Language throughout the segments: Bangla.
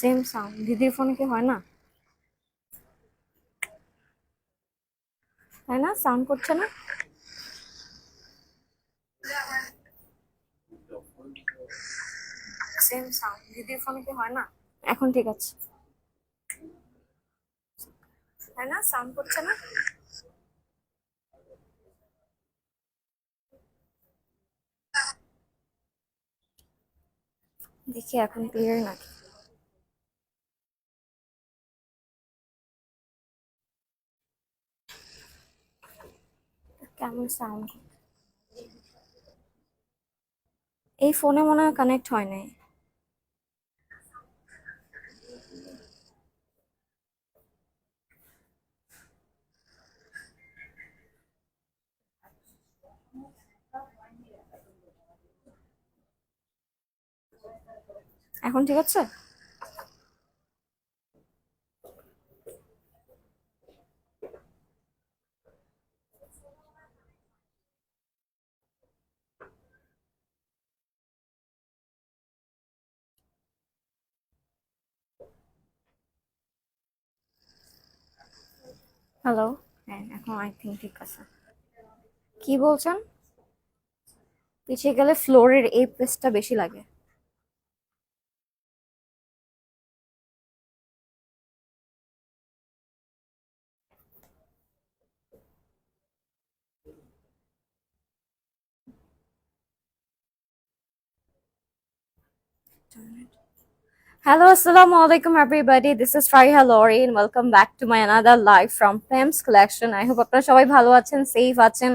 সেম সাউন্ড দিদির ফোনে কি হয় না, তাই না? সাউন্ড করছে না? সেম সাউন্ড দিদির ফোনে কি হয় না? এখন ঠিক আছে, তাই না? সাউন্ড করছে না? দেখি এখন ক্লিয়ার নাকি। কেমন সাউন্ড? এই ফোনে মনে হয় কানেক্ট হয় নাই। এখন ঠিক আছে? হ্যালো। হ্যাঁ, এখন আই থিঙ্ক ঠিক আছে। কি বলছেন? পিছিয়ে গেলে ফ্লোরের এই পেসটা বেশি লাগে। Hello, assalamu alaikum everybody. This is Fariha Lori and welcome back to my another live from Pam's Collection. I hope আপনারা সবাই ভালো আছেন, সেফ আছেন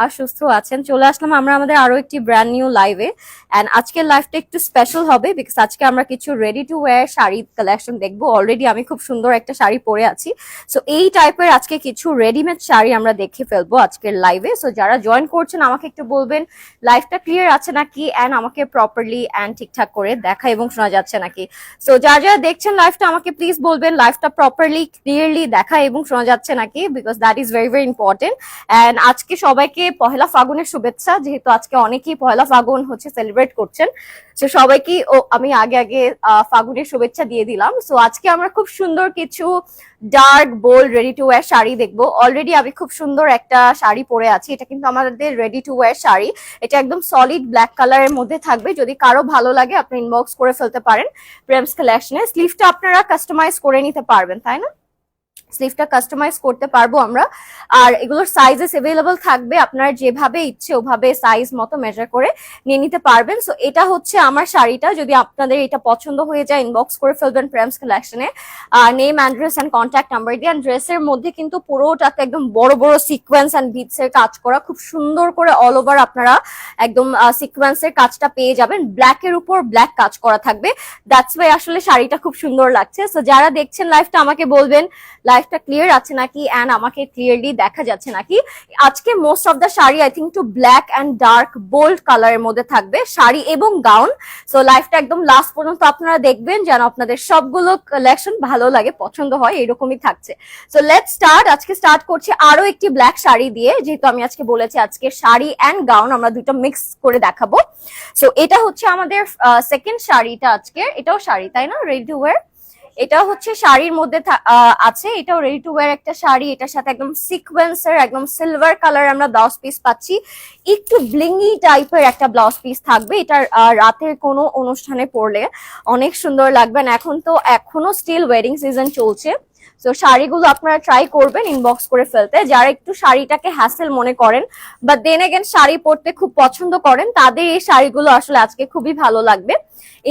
আর সুস্থ আছেন। চলে আসলাম আমরা আমাদের আরো একটি ব্র্যান্ড নিউ লাইভে। এন্ড আজকের লাইভটা একটু স্পেশাল হবে বিকজ আজকে আমরা কিছু ready to wear sari collection দেখবো। অলরেডি আমি খুব সুন্দর একটা শাড়ি পরে আছি, সো এই টাইপের আজকে কিছু রেডিমেড শাড়ি আমরা দেখে ফেলবো আজকের লাইভে। সো যারা জয়েন করছেন আমাকে একটু বলবেন লাইভটা ক্লিয়ার আছে নাকি এন্ড আমাকে প্রপারলি এন্ড ঠিকঠাক করে দেখা এবং শোনা যাচ্ছে নাকি। সো যারা যারা দেখছেন লাইভটা আমাকে প্লিজ বলবেন লাইভটা প্রপারলি ক্লিয়ারলি দেখা এবং শোনা যাচ্ছে নাকি, because that is very very important. And আজকে সবাইকে পহেলা ফাগুনের শুভেচ্ছা, যেহেতু আজকে অনেকেই পহেলা ফাগুন সেলিব্রেট করছেন। সো সবাইকে আমি আগে আগে ফাগুনের শুভেচ্ছা দিয়ে দিলাম। সো আজকে আমরা খুব সুন্দর কিছু dark bold ready to wear sari দেখবো। অলরেডি আমি খুব সুন্দর একটা শাড়ি পরে আছি, এটা কিন্তু আমাদের রেডি টু ওয়্যার শাড়ি। এটা একদম সলিড ব্ল্যাক কালারের মধ্যে থাকবে, যদি কারো ভালো লাগে আপনি ইনবক্স করে ফেলতে পারেন প্রেমস কালেকশনে। স্লিভটা আপনারা কাস্টমাইজ করে নিতে পারবেন, তাই না? স্লিভটা কাস্টমাইজ করতে পারবো আমরা। আর এগুলোর সাইজেস अवेलेबल থাকবে, আপনার যেভাবে ইচ্ছে ওভাবে সাইজ মতো মেজার করে নিয়ে নিতে পারবেন। সো এটা হচ্ছে আমার শাড়িটা, যদি আপনাদের এটা পছন্দ হয়ে যায় ইনবক্স করে ফেলবেন প্রেমস কালেকশনে name, address and contact number দিয়ে। ড্রেসের মধ্যে কিন্তু পুরোটাতে একদম বড় বড় সিকোয়েন্স এন্ড বিটস এর কাজ করা, খুব সুন্দর করে অল ওভার আপনারা একদম সিকোয়েন্সের কাজটা পেয়ে যাবেন। ব্ল্যাক এর উপর ব্ল্যাক কাজ করা থাকবে, দ্যাটস ওয়াই আসলে শাড়িটা খুব সুন্দর লাগছে। সো যারা দেখছেন লাইভটা আমাকে বলবেন লাইভটা ক্লিয়ার আছে নাকি এন্ড আমাকে ক্লিয়ারলি দেখা যাচ্ছে নাকি। আজকে most of the sari I think two black and dark bold কালারের মধ্যে থাকবে শাড়ি এবং গাউন। সো লাইভটা একদম লাস্ট পর্যন্ত আপনারা দেখবেন যেন আপনাদের সবগুলো কালেকশন ভালো লাগে, পছন্দ হয়, এরকমই থাকছে। So let's start. আজকে স্টার্ট করছি আরো একটি ব্ল্যাক শাড়ি দিয়ে, যেহেতু আমি আজকে বলেছি আজকে শাড়ি এন্ড গাউন আমরা দুটো মিক্স করে দেখাবো। সো এটা হচ্ছে আমাদের সেকেন্ড শাড়িটা আজকে। এটাও শাড়ি, তাই না? Ready to wire. এটা হচ্ছে শাড়ির মধ্যে আছে, এটাও রেডি টু ওয়্যার একটা শাড়ি। এটার সাথে একদম সিকোয়েন্সের একদম সিলভার কালার আমরা ব্লাউজ পিস পাচ্ছি, একটু ব্লিঙ্গি টাইপের একটা ব্লাউজ পিস থাকবে। এটা রাতের কোনো অনুষ্ঠানে পরলে অনেক সুন্দর লাগবে। এখন তো এখনো স্টিল ওয়েডিং সিজন চলছে, তো শাড়িগুলো আপনারা ট্রাই করবেন ইনবক্স করে ফেলতে। যারা একটু শাড়িটাকে হ্যাসেল মনে করেন বা দেন এগেন শাড়ি পরতে খুব পছন্দ করেন, তাদের এই শাড়িগুলো আসলে আজকে খুবই ভালো লাগবে।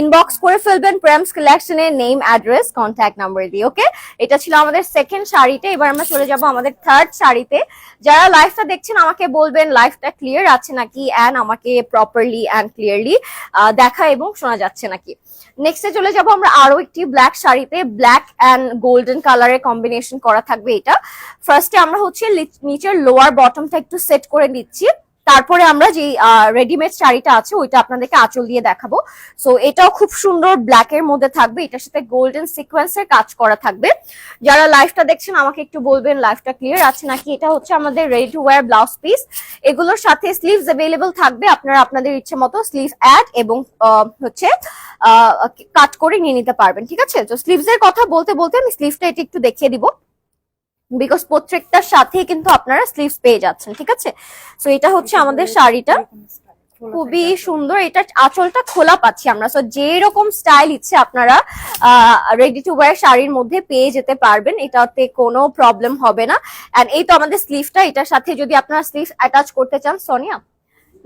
ইনবক্স করে ফেলবেন প্রেমস কালেকশনের নেম, অ্যাড্রেস, কন্ট্যাক্ট নাম্বার দিয়ে। ওকে, এটা ছিল আমাদের সেকেন্ড শাড়িতে। এবার আমরা চলে যাব আমাদের থার্ড শাড়িতে। যারা লাইভটা দেখছেন আমাকে বলবেন লাইভটা ক্লিয়ার আছে নাকি এন্ড আমাকে প্রপারলি এন্ড ক্লিয়ারলি দেখা এবং শোনা যাচ্ছে নাকি। নেক্সটে চলে যাব আমরা আরো একটি ব্ল্যাক শাড়িতে, ব্ল্যাক এন্ড গোল্ডেন কালারের কম্বিনেশন করা থাকবে এটা। ফার্স্টে আমরা হচ্ছে নিচের লোয়ার বটমটা একটু সেট করে দিচ্ছি। তারপরে আমরা যে রেডিমেড শাড়িটা আছে ওইটা আপনাদেরকে আঁচল দিয়ে দেখাবো। সো এটাও খুব সুন্দর ব্ল্যাক এর মধ্যে থাকবে, এটার সাথে গোল্ডেন সিকোয়েন্সের কাজ করা থাকবে। যারা লাইভটা দেখছেন আমাকে একটু বলবেন লাইভটা ক্লিয়ার আছে নাকি। এটা হচ্ছে আমাদের ready to wear blouse piece, এগুলোর সাথে স্লিভস अवेलेबल থাকবে, আপনারা আপনাদের ইচ্ছে মতো স্লিভ অ্যাড এবং হচ্ছে কাট করে নিয়ে নিতে পারবেন, ঠিক আছে। তো স্লিভস এর কথা বলতে বলতে আমি স্লিভটা এটা একটু দেখিয়ে দিব, বিকজ প্রত্যেকটার সাথে কিন্তু আপনারা স্লিভস পেয়ে যাচ্ছেন, ঠিক আছে। সো এটা হচ্ছে আমাদের শাড়িটা, খুবই সুন্দর। এটা আঁচলটা খোলা পাচ্ছি আমরা, সো যেরকম স্টাইল ইচ্ছে আপনারা রেডি টু ওয়্যার শাড়ির মধ্যে পেয়ে যেতে পারবেন, এটাতে কোনো প্রবলেম হবে না। এন্ড এই তো আমাদের স্লিভটা, এটার সাথে যদি আপনারা স্লিভ অ্যাটাচ করতে চান, সোনিয়া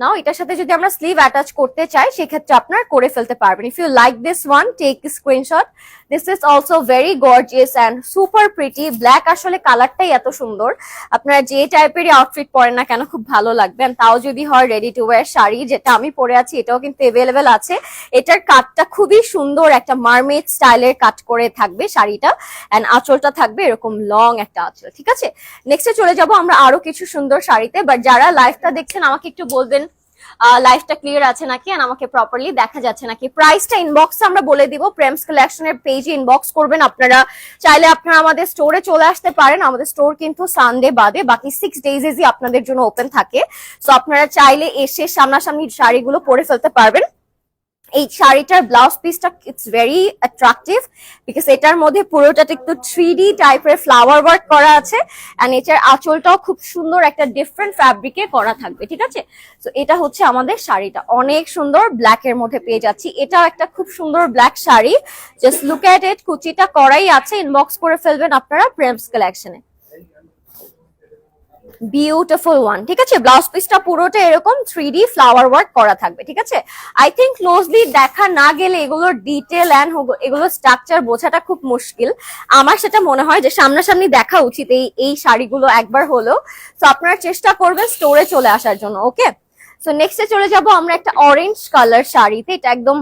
নাও, এটার সাথে যদি আমরা স্লিভ অ্যাটাচ করতে চাই সেক্ষেত্রে আপনারা করে ফেলতে পারবেন। If you like this one, take screenshot. This is also very gorgeous and super pretty. Black আসলে কালারটাই এত সুন্দর, আপনারা যে টাইপেরই আউটফিট পরেন না কেন খুব ভালো লাগবে। তাও যদি হয় রেডি টু ওয়্যার শাড়ি, যেটা আমি পরে আছি এটাও কিন্তু অ্যাভেলেবেল আছে। এটার কাটটা খুবই সুন্দর, একটা মারমেড স্টাইলের কাট করে থাকবে শাড়িটা, অ্যান্ড আঁচলটা থাকবে এরকম লং একটা আঁচল, ঠিক আছে। নেক্সটে চলে যাব আমরা আরো কিছু সুন্দর শাড়িতে। বাট যারা লাইভটা দেখছেন আমাকে একটু বলবেন লাইভটা ক্লিয়ার আছে নাকি, আর আমাকে প্রপারলি দেখা যাচ্ছে নাকি। প্রাইসটা ইনবক্সে আমরা বলে দিব, প্রেমস কালেকশনের পেজে ইনবক্স করবেন। আপনারা চাইলে আপনারা আমাদের স্টোরে চলে আসতে পারেন, আমাদের স্টোর কিন্তু সানডে বাদে বাকি 6 ডেজই আপনাদের জন্য ওপেন থাকে। সো আপনারা চাইলে এসে সামনাসামনি শাড়িগুলো পরে ফেলতে পারবেন। এই শাড়িটার ব্লাউজ পিসটা ইটস ভেরি অ্যাট্রাকটিভ, বিকজ এটার মধ্যে পুরোটাতে একটু 3D টাইপের ফ্লাওয়ার ওয়ার্ক করা আছে, এন্ড এটার আঁচলটাও খুব সুন্দর একটা ডিফারেন্ট ফ্যাব্রিকে করা থাকবে, ঠিক আছে। তো এটা হচ্ছে আমাদের শাড়িটা, অনেক সুন্দর ব্ল্যাক এর মধ্যে পেয়ে যাচ্ছি। এটাও একটা খুব সুন্দর black sari, just look at it, কুচিটা করাই আছে, ইনবক্স করে ফেলবেন আপনারা প্রেমস কালেকশনে। বিউটিফুল ওয়ান, ঠিক আছে। ব্লাউজ পিসটা পুরোটা এরকম 3D ফ্লাওয়ার ওয়ার্ক করা থাকবে, ঠিক আছে। আই থিঙ্ক ক্লোজলি দেখা না গেলে এগুলোর ডিটেল এন্ড এগুলোর স্ট্রাকচার বোঝাটা খুব মুশকিল। আমার সেটা মনে হয় যে সামনাসামনি দেখা উচিত এই শাড়িগুলো একবার হলেও। তো আপনারা চেষ্টা করবেন স্টোরে চলে আসার জন্য, ওকে। সো নেক্সটে চলে যাব আমরা একটা অরেঞ্জ কালার শাড়িতে, এটা একদম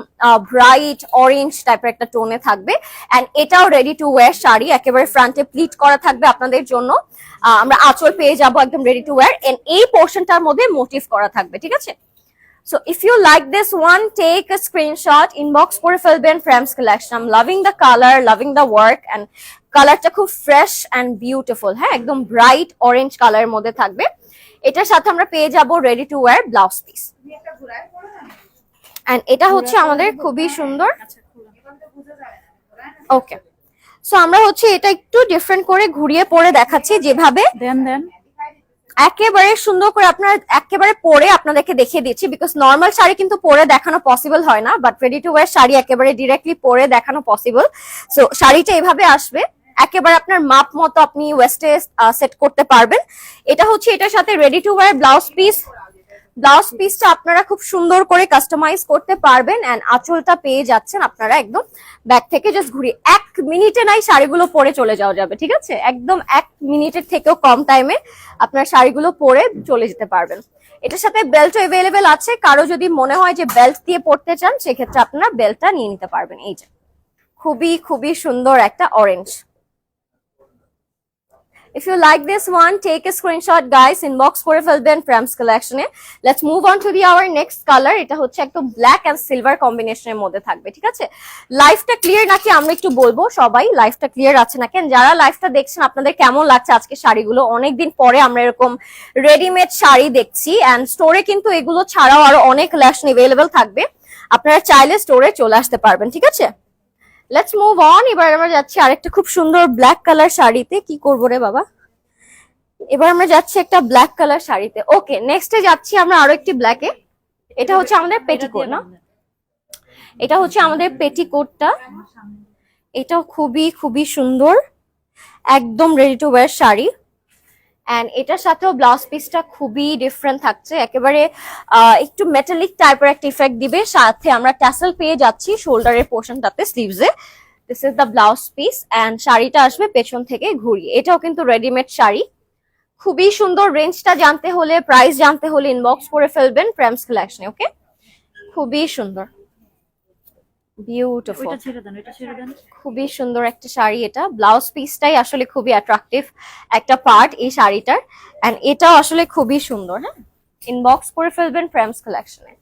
ব্রাইট অরেঞ্জ টাইপের একটা টোনে থাকবে, এন্ড এটাও রেডি টু ওয়্যার শাড়ি, একেবারে ফ্রন্টে প্লিট করা থাকবে আপনাদের জন্য। আমরা আঁচল পেয়ে যাব একদম রেডি টু ওয়্যার, এন্ড এই পোর্শনটার মধ্যে মোটিভ করা থাকবে, ঠিক আছে। So if you like this one, take a screenshot, inbox করে ফেলবেন প্রেমস collection. I'm loving the color, loving the work, and কালারটা খুব ফ্রেশ and beautiful, হ্যাঁ, একদম ব্রাইট অরেঞ্জ কালারের মধ্যে থাকবে। এটার সাথে আমরা পেয়ে যাব ready to wear blouse piece, and এটা হচ্ছে আমাদের খুবই সুন্দর, ওকে। সো আমরা হচ্ছে এটা একটু ডিফারেন্ট করে ঘুরিয়ে পরে দেখাচ্ছি, যেভাবে দেন একেবারে সুন্দর করে আপনারা একেবারে পরে আপনাদেরকে দেখিয়ে দিচ্ছি, বিকজ নর্মাল শাড়ি কিন্তু পরে দেখানো পসিবল হয় না, but ready to wear sari একেবারে ডিরেক্টলি পরে দেখানো পসিবল। সো শাড়িটা এভাবে আসবে, একেবারে আপনার মাপ মতো আপনি ওয়েস্টে সেট করতে পারবেন। এটা হচ্ছে এটার সাথে ready to wear blouse piece. Blouse পিসটা আপনারা খুব সুন্দর করে কাস্টমাইজ করতে পারবেন, এন্ড আঁচলটা পেয়ে যাচ্ছেন আপনারা একদম ব্যাক থেকে জাস্ট ঘুরিয়ে। 1 মিনিটে নাই শাড়িগুলো পরে চলে যাওয়া যাবে, ঠিক আছে। একদম 1 মিনিটের থেকেও কম টাইমে আপনার শাড়িগুলো পরে চলে যেতে পারবেন। এটার সাথে বেল্টও অ্যাভেলেবেল আছে, কারো যদি মনে হয় যে বেল্ট দিয়ে পরতে চান সেক্ষেত্রে আপনারা বেল্টটা নিয়ে নিতে পারবেন। এই যে খুবই খুবই সুন্দর একটা orange. If you like this one, take a screenshot guys, inbox করে ফেলবেন প্রেমস কালেকশনে। Let's move on to our next color, এটা হচ্ছে একদম ব্ল্যাক এন্ড সিলভার কম্বিনেশনের মধ্যে থাকবে, ঠিক আছে। লাইভটা ক্লিয়ার নাকি আমরা একটু বলবো, সবাই লাইভটা ক্লিয়ার আছে নাকি, যারা লাইভটা দেখছেন আপনাদের কেমন লাগছে আজকে শাড়িগুলো। অনেকদিন পরে আমরা এরকম রেডিমেড শাড়ি দেখছি, এন্ড স্টোরে কিন্তু এগুলো ছাড়াও আরো অনেক কালেকশন अवेलेबल থাকবে, আপনারা চাইলে স্টোরে চলে আসতে পারবেন, ঠিক আছে। Let's move on. এবার আমরা যাচ্ছি আরেকটা খুব সুন্দর ব্ল্যাক কালার শাড়িতে। কি করবো রে বাবা, এবার আমরা যাচ্ছি একটা ব্ল্যাক কালার শাড়িতে, ওকে। নেক্সটে যাচ্ছি আমরা আরো একটি ব্ল্যাকে। এটা হচ্ছে আমাদের পেটিকোট না, এটা হচ্ছে আমাদের পেটিকোটটা, এটাও খুবই খুবই সুন্দর, একদম ready to wear sari, and এটার সাথেও ব্লাউজ পিসটা খুবই ডিফারেন্ট থাকছে, একেবারে একটু মেটালিক টাইপের একটা ইফেক্ট দিবে, সাথে আমরা ট্যাসেল পেয়ে যাচ্ছি শোল্ডারের পোর্শনটাতে, স্লিভসে। This is the blouse piece, and শাড়িটা আসবে পেছন থেকে ঘুরিয়ে। এটাও কিন্তু রেডিমেড শাড়ি, খুবই সুন্দর। রেঞ্জটা জানতে হলে, প্রাইস জানতে হলে ইনবক্স করে ফেলবেন প্রেমস কালেকশনে, ওকে। খুবই সুন্দর, বিউটিফুল, খুবই সুন্দর একটা শাড়ি। এটা ব্লাউজ পিসটাই আসলে খুবই অ্যাট্রাকটিভ একটা পার্ট এই শাড়িটার, এন্ড এটাও আসলে খুবই সুন্দর, হ্যাঁ। ইনবক্স করে ফেলবেন প্রেমস কালেকশনে।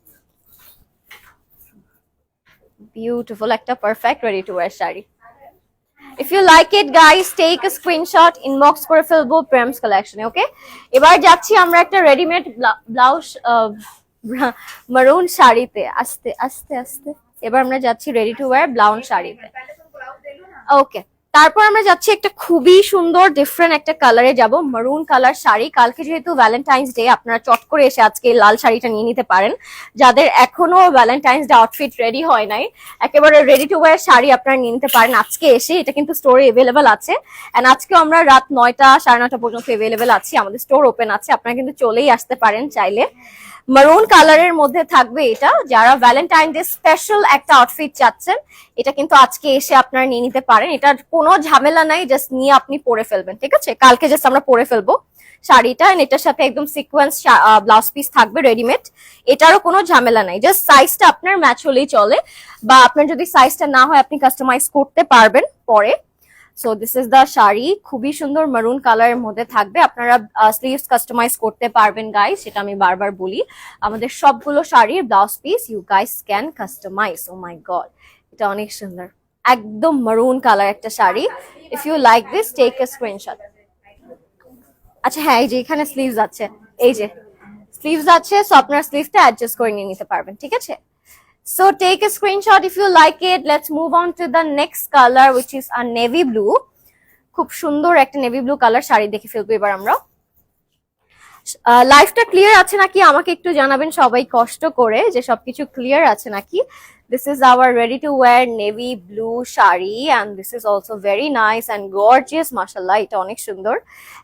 বিউটিফুল একটা perfect ready to wear sari. If you like it guys, take a screenshot, inbox করে ফেলবো প্রেমস কালেকশনে। ওকে, এবার যাচ্ছি আমরা একটা রেডিমেড ব্লাউজ মারুন শাড়িতে। আস্তে আস্তে আস্তে এবার আমরা যাচ্ছি রেডি টু ওয়্যার ব্লাউন শাড়িতে। ওকে, তারপর আমরা যাচ্ছি একটা খুবই সুন্দর ডিফারেন্ট একটা কালারে যাব, মারুন কালার শাড়ি। কালকে যেহেতু ভ্যালেন্টাইন্স ডে, আপনারা চট করে এসে আজকে লাল শাড়িটা নিয়ে নিতে পারেন। যাদের এখনো ভ্যালেন্টাইন্স ডে আউটফিট রেডি হয় নাই, একেবারে রেডি টু ওয়্যার শাড়ি আপনারা নিয়ে নিতে পারেন আজকে এসে। এটা কিন্তু স্টোরে এভেলেবেল আছে, এন্ড আজকেও আমরা রাত 9টা 9:30 পর্যন্ত এভেলেবেল আছি, আমাদের স্টোর ওপেন আছে, আপনারা কিন্তু চলেই আসতে পারেন চাইলে। মারুন কালারের মধ্যে থাকবে এটা। যারা ভ্যালেন্টাইন ডে স্পেশাল একটা আউটফিট চাচ্ছেন, এটা কিন্তু আজকে এসে আপনারা নিয়ে নিতে পারেন। এটার কোনো ঝামেলা নাই, জাস্ট নিয়ে আপনি পরে ফেলবেন, ঠিক আছে? কালকে জাস্ট আমরা পরে ফেলবো শাড়িটা, এটার সাথে একদম সিকোয়েন্স ব্লাউজ পিস থাকবে রেডিমেড। এটারও কোনো ঝামেলা নাই, জাস্ট সাইজটা আপনার ম্যাচ হলেই চলে, বা আপনার যদি সাইজটা না হয় আপনি কাস্টমাইজ করতে পারবেন পরে। So this is the sari, খুবই সুন্দর মারুন কালারের মধ্যে থাকবে। আপনারা স্লিভস কাস্টমাইজ করতে পারবেন গাইস, সেটা আমি বারবার বলি। আমাদের সবগুলো শাড়ির blouse piece you guys can customise. Oh my god, এটা অনেক সুন্দর, একদম মারুন কালার একটা sari. If you like this, take a screenshot. আচ্ছা হ্যাঁ, এই যে এখানে স্লিভস আছে, এই যে স্লিভস আছে, সো আপনারা স্লিভটা অ্যাডজাস্ট করে নিয়ে নিতে পারবেন, ঠিক আছে? So take a screenshot if you like it. Let's move on to the next color, which is a navy blue. খুব সুন্দর একটা নেভি ব্লু কালার শাড়ি দেখে ফেলবো এবার আমরা। লাইফটা ক্লিয়ার আছে নাকি আমাকে একটু জানাবেন সবাই কষ্ট করে, যে সবকিছু ক্লিয়ার আছে নাকি। This is our ready to wear navy blue sari, and this is also very nice and gorgeous, mashallah, এটা অনেক সুন্দর।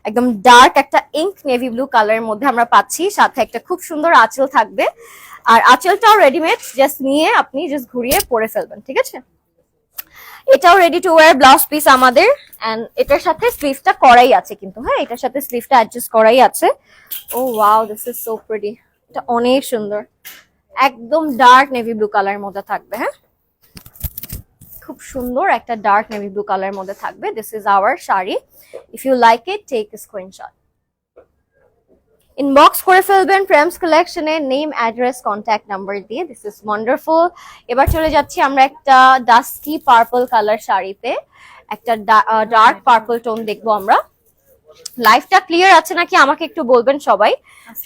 একদম ডার্ক একটা ইঙ্ক নেভি ব্লু কালারের মধ্যে আমরা পাচ্ছি, সাথে একটা খুব সুন্দর আঁচল থাকবে। আর আঁচলটাও রেডিমেড, জাস্ট নিয়ে আপনি জাস্ট ঘুরিয়ে পরে ফেলবেন, ঠিক আছে? এটাও ready to wear blouse piece আমাদের, এন্ড এটার সাথে স্লিভটা করাই আছে কিন্তু, হ্যাঁ এটার সাথে স্লিভটা অ্যাডজাস্ট করাই আছে। Oh wow, this is so pretty, এটা অনেক সুন্দর, একদম ডার্ক নেভি ব্লু কালারের মধ্যে থাকবে। হ্যাঁ, খুব সুন্দর একটা ডার্ক নেভি ব্লু কালারের মধ্যে থাকবে। This is our sari. If you like it, take a screenshot, inbox করে ফেলবেন প্রেমস কালেকশনে নেম, অ্যাড্রেস, কন্ট্যাক্ট নাম্বার দিয়ে। This is wonderful. এবার চলে যাচ্ছি আমরা একটা ডাস্কি পার্পল কালার শাড়িতে, একটা ডার্ক পার্পল টোন দেখবো আমরা। লাইফটা ক্লিয়ার আছে নাকি আমাকে একটু বলবেন সবাই,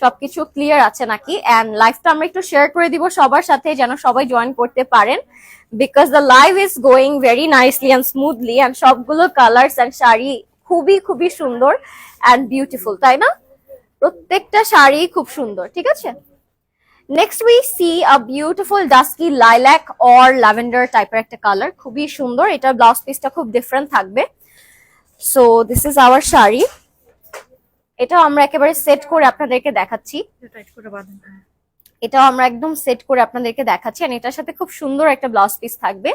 সবকিছু ক্লিয়ার আছে নাকি। এন্ড লাইফটা আমরা একটু শেয়ার করে দিব সবার সাথে, যেন সবাই জয়েন করতে পারেন, because the live is going very nicely and smoothly, and সবগুলো কালার্স অ্যান্ড শাড়ি খুবই খুবই সুন্দর অ্যান্ড বিউটিফুল, তাই না? প্রত্যেকটা শাড়ি খুব সুন্দর, ঠিক আছে? Next we see a beautiful dusky lilac or lavender টাইপের একটা কালার, খুবই সুন্দর। এটার ব্লাউজ পিসটা খুব ডিফারেন্ট থাকবে। So this is our sari. এটাও আমরা একেবারে সেট করে আপনাদেরকে দেখাচ্ছি, এটাও আমরা একদম সেট করে আপনাদেরকে দেখাচ্ছি। আর এটার সাথে খুব সুন্দর একটা ব্লাউজ পিস থাকবে,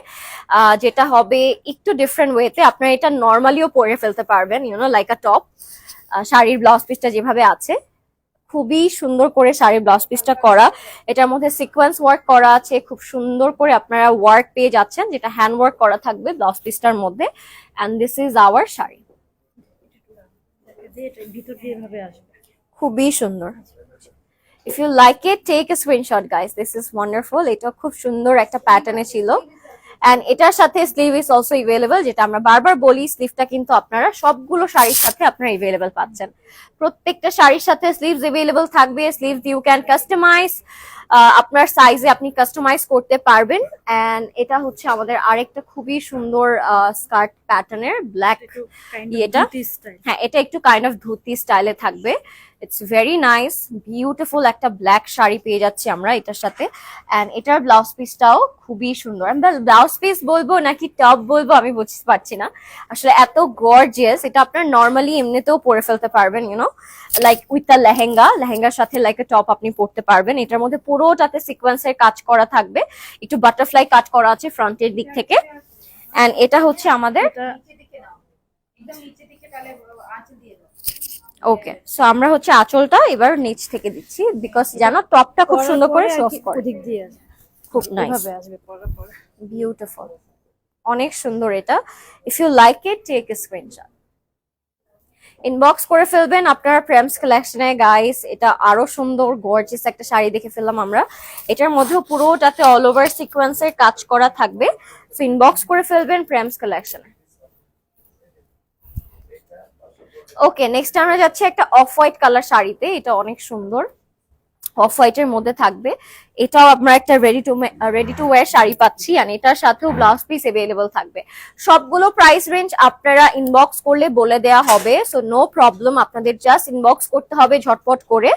যেটা হবে একটু ডিফারেন্ট ওয়েতে। আপনারা এটা নর্মালিও পরে ফেলতে পারবেন, ইউনো লাইক আ টপ। শাড়ির ব্লাউজ পিসটা যেভাবে আছে, খুবই সুন্দর করে শাড়ির ব্লাউজ পিসটা করা। এটার মধ্যে সিকোয়েন্স ওয়ার্ক করা আছে, খুব সুন্দর করে আপনারা ওয়ার্ক পেয়ে যাচ্ছেন, যেটা হ্যান্ড ওয়ার্ক করা থাকবে ব্লাউজ পিসটার মধ্যে। And this is our sari, খুবই সুন্দর। If you like it, take a screenshot guys, this is wonderful. এটা খুব সুন্দর একটা প্যাটার্নে ছিল, এন্ড এটার সাথে স্লিভ ইজ অলসো এভেলেবল, যেটা আমরা বারবার বলি, স্লিভটা কিন্তু আপনারা সবগুলো শাড়ির সাথে আপনারা এভেলেবল পাচ্ছেন। প্রত্যেকটা শাড়ির সাথে স্লিভস এভেলেবল থাকবে। স্লিভস ইউ ক্যান কাস্টমাইজ, আপনার সাইজে আপনি কাস্টমাইজ করতে পারবেন। এন্ড এটা হচ্ছে আমাদের আরেকটা খুবই সুন্দর স্কার্ট প্যাটার্নের ব্ল্যাক ইয়েটা, হ্যাঁ এটা একটু কাইন্ড অফ ধুতি স্টাইলে থাকবে। ইটস ভেরি নাইস, বিউটিফুল একটা ব্ল্যাক শাড়ি পেয়ে যাচ্ছি আমরা এটার সাথে। এন্ড এটার ব্লাউজ পিসটাও খুবই সুন্দর। আমি ব্লাউজ পিস বলবো নাকি টপ বলবো আমি বুঝতে পারছি না, আসলে এত গর্জিয়াস। এটা আপনার নর্মালি এমনিতেও পরে ফেলতে পারবেন, you know like with the lehenga, লেহেঙ্গার সাথে লাইক এ টপ আপনি পরতে পারবেন। এটার মধ্যে পুরোটাতে সিকোয়েন্সের কাজ করা থাকবে, একটু বাটারফ্লাই কাট করা আছে ফ্রন্টের দিক থেকে। এন্ড এটা হচ্ছে আমাদের, ওকে সো আমরা হচ্ছে আঁচলটা এবার নিচ থেকে দিচ্ছি, বিকজ জানো টপটা খুব সুন্দর করে শো অফ করে, খুব নাইস, বিউটিফুল, অনেক সুন্দর এটা। If you like it, take a screenshot. Inbox করে ফেলবেন আপনারা প্রেমস কালেকশনে গাইস। এটা আরো সুন্দর গর্জিয়াস একটা শাড়ি দেখে ফেললাম আমরা। এটার মধ্যেও পুরোটাতে অল ওভার সিকোয়েন্সের কাজ করা থাকবে। সো ইনবক্স করে ফেলবেন প্রেমস কালেকশনে। ওকে, নেক্সট আমরা যাচ্ছি একটা অফ হোয়াইট কালার শাড়িতে। এটা অনেক সুন্দর, অফ হোয়াইটের মধ্যে থাকবে। এটাও আমরা একটা রেডি টু ওয়্যার শাড়ি পাচ্ছি, আর এটার সাথেও ব্লাউজ পিস अवेलेबल থাকবে। সবগুলো প্রাইস রেঞ্জ আপনারা ইনবক্স করলে বলে দেয়া হবে, সো নো প্রবলেম, আপনাদের জাস্ট ইনবক্স করতে হবে ঝটপট করে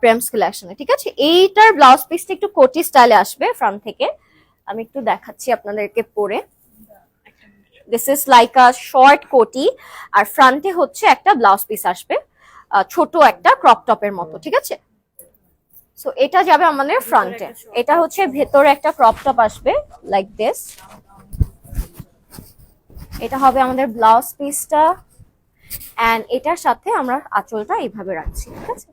প্রেমস কালেকশনে, ঠিক আছে। এইটার ব্লাউজ পিসটা একটু কোটি স্টাইলে আসবে ফ্রন্ট থেকে, আমি একটু দেখাচ্ছি আপনাদেরকে পরে। This is like a short কোটি, আর ফ্রন্টে হচ্ছে একটা ব্লাউজ পিস আসবে ছোট একটা ক্রপ টপের মতো, ঠিক আছে। সো এটা যাবে আমাদের ফ্রন্টে। এটা হচ্ছে ভেতরে একটা ক্রপ টপ আসবে লাইক দিস। এটা হবে আমাদের ব্লাউজ পিসটা, এন্ড এটার সাথে আমরা আঁচলটা এইভাবে রাখছি, ঠিক আছে।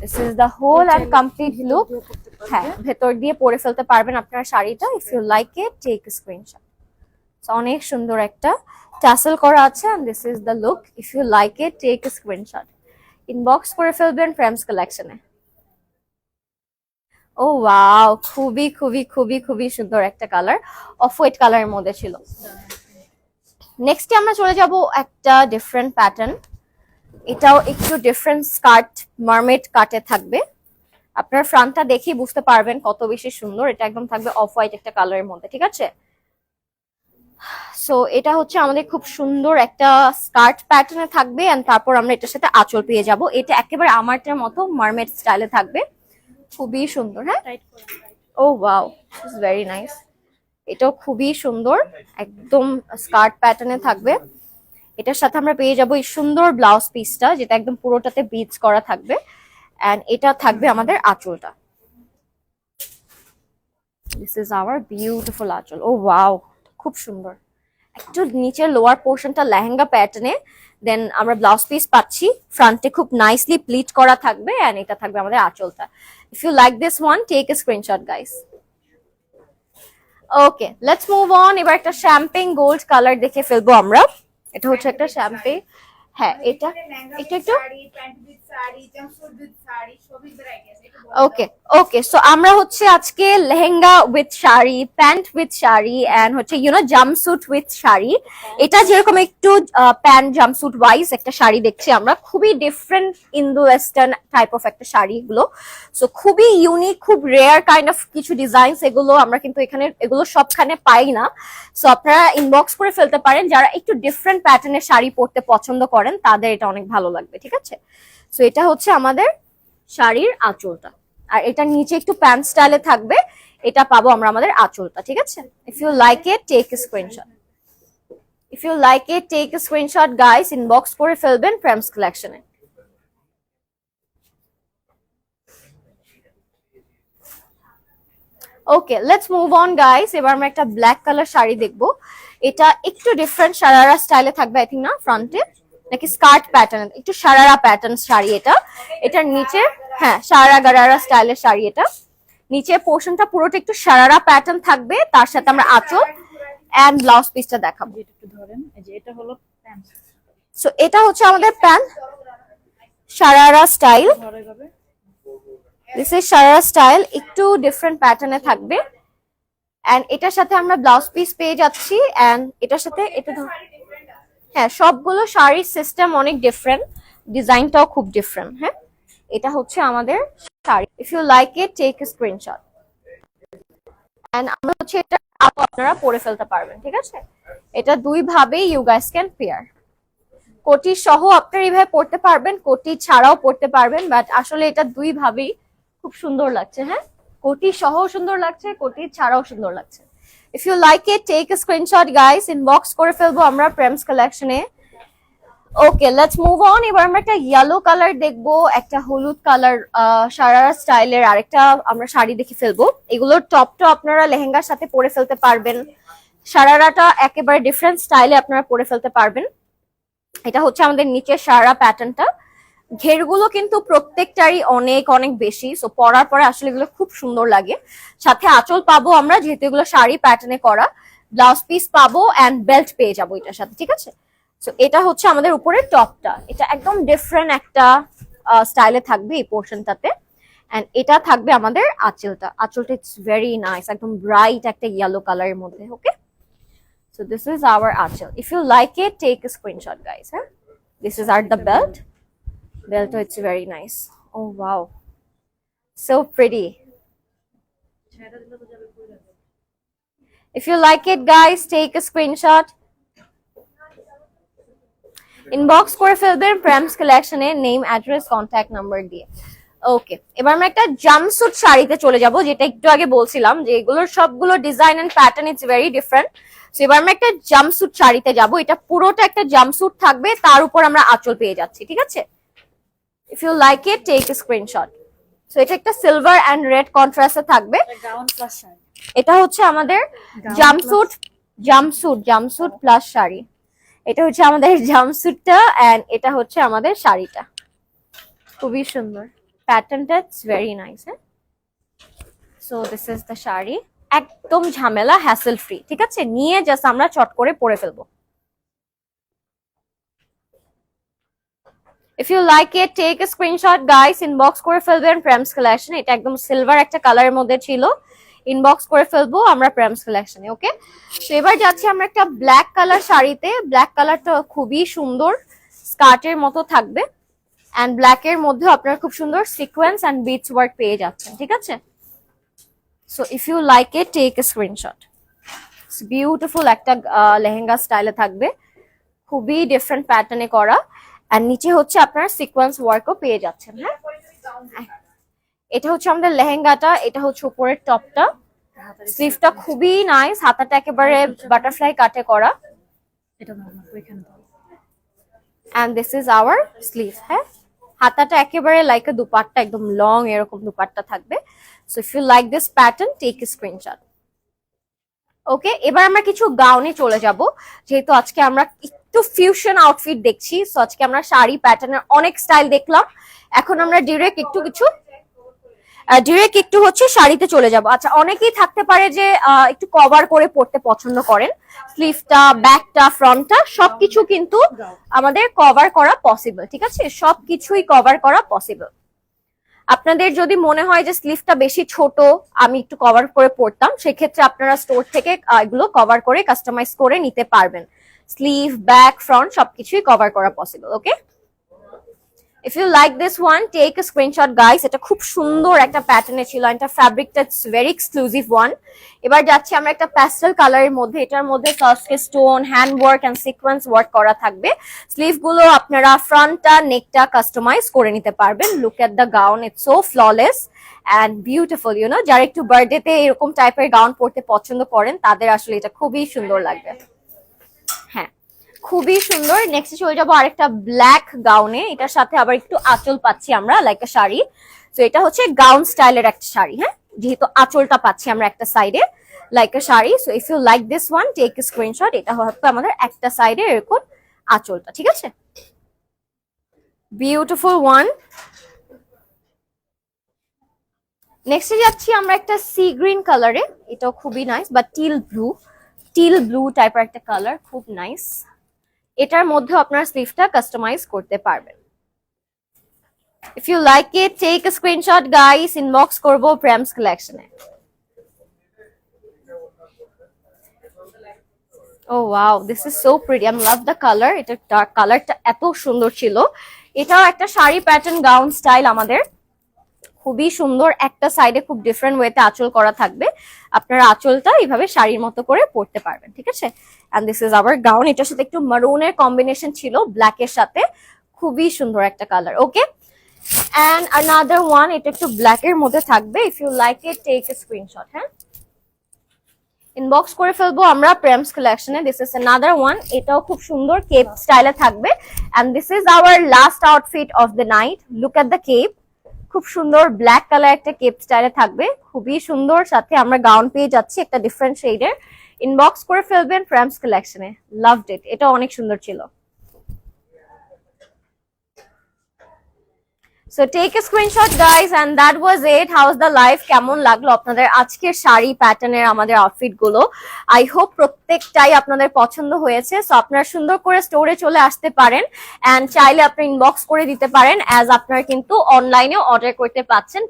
This is the whole and complete look. হ্যাঁ, ভেতর দিয়ে পরে ফেলতে পারবেন আপনার শাড়িটা। If you like it take a screenshot. So অনেক সুন্দর একটা টাসেল করা আছে, and this is the look. If you like it take a screenshot. Inbox করে ফেলবেন প্রেমস কালেকশনে। ও ওয়াও, খুবই খুবই খুবই খুবই সুন্দর একটা কালার, অফ হোয়াইট কালারের মধ্যে ছিল। নেক্সটে আমরা চলে যাব একটা ডিফারেন্ট প্যাটার্ন। এটাও একটু ডিফারেন্ট স্কার্ট, মারমেড কাটে থাকবে। আপনার ফ্রন্টটা দেখেই বুঝতে পারবেন কত বেশি সুন্দর। এটা একদম থাকবে অফ হোয়াইট একটা কালারের মধ্যে, ঠিক আছে। সো এটা হচ্ছে আমাদের খুব সুন্দর একটা স্কার্ট প্যাটার্নে থাকবে, এন্ড তারপর আমরা এটার সাথে আঁচল পেয়ে যাব। এটা একেবারে আমারটার মতো মারমেড স্টাইলে থাকবে, খুবই সুন্দর। হ্যাঁ, ও ওয়াও, ইটস ভেরি নাইস। এটাও খুবই সুন্দর, একদম স্কার্ট প্যাটার্নে থাকবে। এটার সাথে আমরা পেয়ে যাবো এই সুন্দর ব্লাউজ পিসটা, যেটা একদম পুরোটাতে বিটস করা থাকবে, এন্ড এটা থাকবে আমাদের আঁচলটা। দিস ইজ আওয়ার বিউটিফুল আঁচল। ও ওয়াও, খুব সুন্দর। একটু নিচের লোয়ার পোর্শনটা লেহেঙ্গা প্যাটার্নে, দেন আমরা ব্লাউজ পিস পাচ্ছি। ফ্রন্টে খুব নাইসলি প্লিট করা থাকবে, এন্ড এটা থাকবে আমাদের আঁচলটা। If you like this one take a screenshot guys. Okay, let's move on. এবার একটা শ্যাম্পেন গোল্ড কালার দেখে ফেলবো আমরা। এটা হচ্ছে একটা শ্যাম্পেন। হ্যাঁ, এটা একটু একটু ওকে ওকে। সো আমরা হচ্ছে আজকে lehenga with sari, pant with sari, and হচ্ছে জাম্পস্যুট উইথ শাড়ি। এটা যেরকম একটু প্যান্ট জাম্পস্যুট ওয়াইজ একটা শাড়ি দেখছি আমরা, খুবই different Indo western type of একটা শাড়ি এগুলো। সো খুবই ইউনিক, খুব রেয়ার কাইন্ড অফ কিছু ডিজাইনস এগুলো। আমরা কিন্তু এখানে এগুলো সবখানে পাই না। সো আপনারা ইনবক্স করে ফেলতে পারেন। যারা একটু ডিফারেন্ট প্যাটার্নের শাড়ি পরতে পছন্দ করেন তাদের এটা অনেক ভালো লাগবে, ঠিক আছে। সো এটা হচ্ছে আমাদের শাড়ির আঁচলটা, আর এটা নিচে একটু প্যান্ট স্টাইলে থাকবে। এটা পাবো আমরা আমাদের আঁচলটা, ঠিক আছে। If you like it take a screenshot. If you like it take a screenshot guys, inbox করে ফেলবেন প্রেমস কালেকশনে। Okay, let's move on guys. এবার আমরা একটা ব্ল্যাক কালার শাড়ি দেখবো। এটা একটু ডিফারেন্ট শারারা স্টাইলে থাকবে, আই থিঙ্ক না, ফ্রন্টে নাকি স্কার্ট প্যাটার্ন, একটু শারারা প্যাটার্ন শাড়ি এটা। এটার নিচে হ্যাঁ শারারা গারারা স্টাইলের শাড়ি। এটা নিচে পোর্শনটা পুরোটা একটু শারারা প্যাটার্ন থাকবে, তার সাথে আমরা আঁচল এন্ড ব্লাউজ পিসটা দেখাবো। একটু ধরেন, এই যে এটা হলো প্যান্ট। সো এটা হচ্ছে আমাদের pant, sharara style. This is sharara style, একটু ডিফারেন্ট প্যাটার্নে থাকবে, এন্ড এটার সাথে আমরা ব্লাউজ পিস পেয়ে যাচ্ছি। এন্ড এটার সাথে এটা হ্যাঁ, সবগুলো শাড়ির সিস্টেম অনেক ডিফারেন্ট, ডিজাইনটাও খুব ডিফারেন্ট। হ্যাঁ, এটা হচ্ছে আমাদের sari. If you like it take a screenshot, and আমরা হচ্ছে এটা আপনারা পরে ফেলতে পারবেন, ঠিক আছে। এটা দুই ভাবে ইউ গাইস ক্যান পেয়ার। কোটি সহ আপনারা এইভাবে পড়তে পারবেন, কোটি ছাড়াও পড়তে পারবেন, বাট আসলে এটা দুই ভাবেই খুব সুন্দর লাগছে। হ্যাঁ, কোটি সহ সুন্দর লাগছে, কোটি ছাড়াও সুন্দর লাগছে। If you like it take a screenshot guys, inbox করে ফেলবো আমরা প্রেমস কালেকশনে। Okay, let's move on. এবার আমরা একটা ইয়েলো কালার দেখবো, একটা হলুদ কালার শারারা স্টাইলের আরেকটা আমরা শাড়ি দেখে ফেলবো। এগুলোর টপটা আপনারা লেহেঙ্গার সাথে পরে ফেলতে পারবেন। শারারাটা একেবারে ডিফারেন্ট স্টাইলে আপনারা পরে ফেলতে পারবেন। এটা হচ্ছে আমাদের নিচের শারারা প্যাটার্নটা। ঘেরগুলো কিন্তু প্রত্যেকটারই অনেক অনেক বেশি, সো পরার পরে আসলে এগুলো খুব সুন্দর লাগে। সাথে আঁচল পাবো আমরা, যেহেতু এগুলো শাড়ি প্যাটার্নে করা। ব্লাউজ পিস পাবো এন্ড বেল্ট পেয়ে যাবো এটার সাথে, ঠিক আছে। সো এটা হচ্ছে আমাদের উপরের টপটা, এটা একদম ডিফারেন্ট একটা স্টাইলে থাকবে এই পোর্শনটাতে। এন্ড এটা থাকবে আমাদের আঁচলটা, আঁচলটা ইটস ভেরি নাইস, একদম ব্রাইট একটা ইয়েলো কালারের মধ্যে। Okay, so this is our aanchal. If you like it take a screenshot guys. হ্যাঁ, দিস ইজ আর the belt, belt it's very nice. Oh wow, so pretty. ছেড়ে দিলে তো যাবে কই যাবে। If you like it guys, take a screenshot. Inbox করে ফেলবেন প্রেমস কালেকশনে নেম, অ্যাড্রেস, কন্ট্যাক্ট নাম্বার দিয়ে। ওকে, এবার আমরা একটা জাম্পস্যুট শাড়িতে চলে যাব, যেটা একটু আগে বলছিলাম যে এগুলোর সবগুলো design and pattern it's very different. So এবার আমরা একটা জাম্পস্যুট শাড়িতে যাব, এটা পুরোটা একটা জাম্পস্যুট থাকবে, তার উপর আমরা আঁচল পেয়ে যাচ্ছি, ঠিক আছে? If you like it take a screenshot. So এটা একটা সিলভার এন্ড রেড কন্ট্রাস্টে থাকবে। Gown plus sari. এটা হচ্ছে আমাদের জাম্পস্যুট, জাম্পস্যুট প্লাস শাড়ি। এটা হচ্ছে আমাদের জাম্পস্যুটটা এন্ড এটা হচ্ছে আমাদের শাড়িটা, খুবই সুন্দর প্যাটার্নটা, ইটস ভেরি নাইস। হ্যাঁ, so this is the sari, একদম ঝামেলা হ্যাসেল ফ্রি, ঠিক আছে? নিয়ে জাস্ট আমরা চট করে পরে ফেলবো। If you like it take a screenshot guys, inbox করে ফেলবেন প্রেমস কালেকশন। এটা একদম সিলভার একটা কালারের মধ্যে ছিল, ইনবক্স করে ফেলবো আমরা প্রেমস কালেকশনে। ওকে, তো এবার যাচ্ছি আমরা একটা ব্ল্যাক কালার শাড়িতে। ব্ল্যাক কালারটা খুবই সুন্দর, স্কার্টের মতো থাকবে এন্ড ব্ল্যাক এর মধ্যে আপনারা খুব সুন্দর সিকোয়েন্স এন্ড বিটস ওয়ার্ক পেয়ে যাচ্ছেন, ঠিক আছে? So if you like it take a screenshot. Beautiful একটা লেহেঙ্গা স্টাইলে থাকবে, খুবই ডিফারেন্ট প্যাটার্নে করা এন্ড নিচে হচ্ছে আপনারা সিকোয়েন্স ওয়ার্কও পেয়ে যাচ্ছেন। হ্যাঁ, এটা হচ্ছে আমাদের লেহেঙ্গাটা, এটা হচ্ছে উপরের টপটা, স্লিভটা খুবই নাইস, হাতাটা একেবারে বাটারফ্লাই কাটে করা এটা ভালো না ওইখানে দাও। And this is our sleeve. হ্যাঁ, হাতাটা একেবারে লাইক এ দুপাট্টা, একদম লং এরকম দুপাট্টা থাকবে। So if you like this pattern take a screenshot. Okay, এবার আমরা কিছু গাউনে চলে যাব, যেহেতু আজকে আমরা একটু ফিউশন আউটফিট দেখছি। সো আজকে আমরা শাড়ি প্যাটার্নের অনেক স্টাইল দেখলাম, এখন আমরা ডিরেক্ট একটু হচ্ছে শাড়িতে চলে যাব। আচ্ছা, অনেকেই থাকতে পারে যে একটু কভার করে পড়তে পছন্দ করেন, স্লিভটা, ব্যাকটা, ফ্রন্টটা সবকিছু কিন্তু আমাদের কভার করা পসিবল, ঠিক আছে? সবকিছুই কভার করা পসিবল। আপনাদের যদি মনে হয় যে স্লিভটা বেশি ছোট, আমি একটু কভার করে পড়তাম, সেক্ষেত্রে আপনারা স্টোর থেকে এগুলো কভার করে কাস্টমাইজ করে নিতে পারবেন। স্লিভ, ব্যাক, ফ্রন্ট সবকিছুই কভার করা possible. Okay, if you like this one take a screenshot guys. এটা খুব সুন্দর একটা প্যাটার্নে ছিল, এটা ফ্যাব্রিকটা ইটস ভেরি এক্সক্লুসিভ ওয়ান। এবার যাচ্ছি আমরা একটা প্যাস্টেল কালারের মধ্যে, এটার মধ্যে সার্ফকে stone, hand work and sequence work করা থাকবে। স্লিভ গুলো আপনারা ফ্রন্টটা, নেকটা কাস্টমাইজ করে নিতে পারবেন। Look at the gown, it's so flawless and beautiful. You know, যারা একটু বার্থডেতে এরকম টাইপের গাউন পরতে পছন্দ করেন তাদের আসলে এটা খুবই সুন্দর লাগবে। হ্যাঁ, খুবই সুন্দর। নেক্সট চলে যাবো আরেকটা ব্ল্যাক গাউনে, এটার সাথে আবার একটু আঁচল পাচ্ছি আমরা লাইক এ শাড়ি। তো এটা হচ্ছে গাউন স্টাইলের একটা শাড়ি। হ্যাঁ, যেহেতু আঁচলটা পাচ্ছি আমরা একটা সাইডে like a sari. So if you like this one take a screenshot. এটা হবে আমাদের একটা সাইডে এরকম আঁচলটা, ঠিক আছে? Beautiful one. নেক্সটে যাচ্ছি আমরা একটা সি গ্রিন কালারে, এটাও খুবই নাইস, বা টিল ব্লু টাইপের একটা কালার, খুব নাইস। এটার মধ্যে আপনার স্লিভটা কাস্টমাইজ করতে পারবেন। If you like it take a screenshot guys, inbox করবো প্রেমস কালেকশনে। Oh wow, this is so pretty, I love the colour. এটা কালারটা এত সুন্দর ছিল। এটাও একটা শাড়ি প্যাটার্ন গাউন স্টাইল আমাদের, খুবই সুন্দর। একটা সাইডে খুব ডিফারেন্ট ওয়েতে আঁচল করা থাকবে, আপনারা আঁচলটা এইভাবে শাড়ির মতো করে পরতে পারবেন, ঠিক আছে? And this is our gown. এটার সাথে একটু মারুনের কম্বিনেশন ছিল ব্ল্যাকের সাথে, খুবই সুন্দর একটা colour. Okay, and another one, এটা একটু ব্ল্যাকের মধ্যে থাকবে। If you like it take a screenshot. হ্যাঁ, ইনবক্স করে ফেলবো আমরা প্রেমস কালেকশনে। দিস ইজ আনাদার ওয়ান, এটাও খুব সুন্দর কেপ স্টাইলে থাকবে। And this is our last outfit of the night. Look at the cape, খুব সুন্দর ব্ল্যাক কালার একটা কেপ স্টাইলে থাকবে, খুবই সুন্দর। সাথে আমরা গাউন পেয়ে যাচ্ছি একটা ডিফারেন্ট শেডের। ইনবক্স করে ফেলবেন প্রেমস কালেকশনে। লাভড ইট, এটা অনেক সুন্দর ছিল। So take a screenshot guys and that was it. How's the life? কেমন লাগলো আপনাদের আজকের শাড়ি প্যাটার্নের আমাদের আউটফিট গুলো? I hope প্রত্যেকটাই আপনাদের পছন্দ হয়েছে। সো আপনারা সুন্দর করে স্টোরে চলে আসতে পারেন এন্ড চাইলে আপনি ইনবক্স করে দিতে পারেন অ্যাজ আপনারা কিন্তু অনলাইনে অর্ডার করতে পাচ্ছেন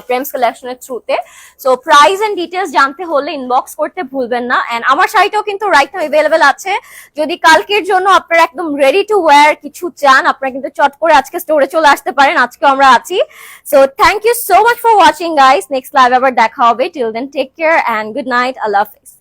প্রেমস কালেকশনের থ্রুতে। সো প্রাইস এন্ড ডিটেইলস জানতে হলে ইনবক্স করতে ভুলবেন না এন্ড আমার শাড়িটাও কিন্তু রাইট নাও अवेलेबल আছে। যদি কালকের জন্য আপনারা একদম রেডি টু ওয়্যার কিছু চান আপনারা কিন্তু চট করে আজকে স্টোরে চলে আসতে পারেন। আজকে আমরা আছি। So thank you so much for watching guys. Next live আবার দেখা হবে। Till then take care and good night. আল্লাহ হাফেজ।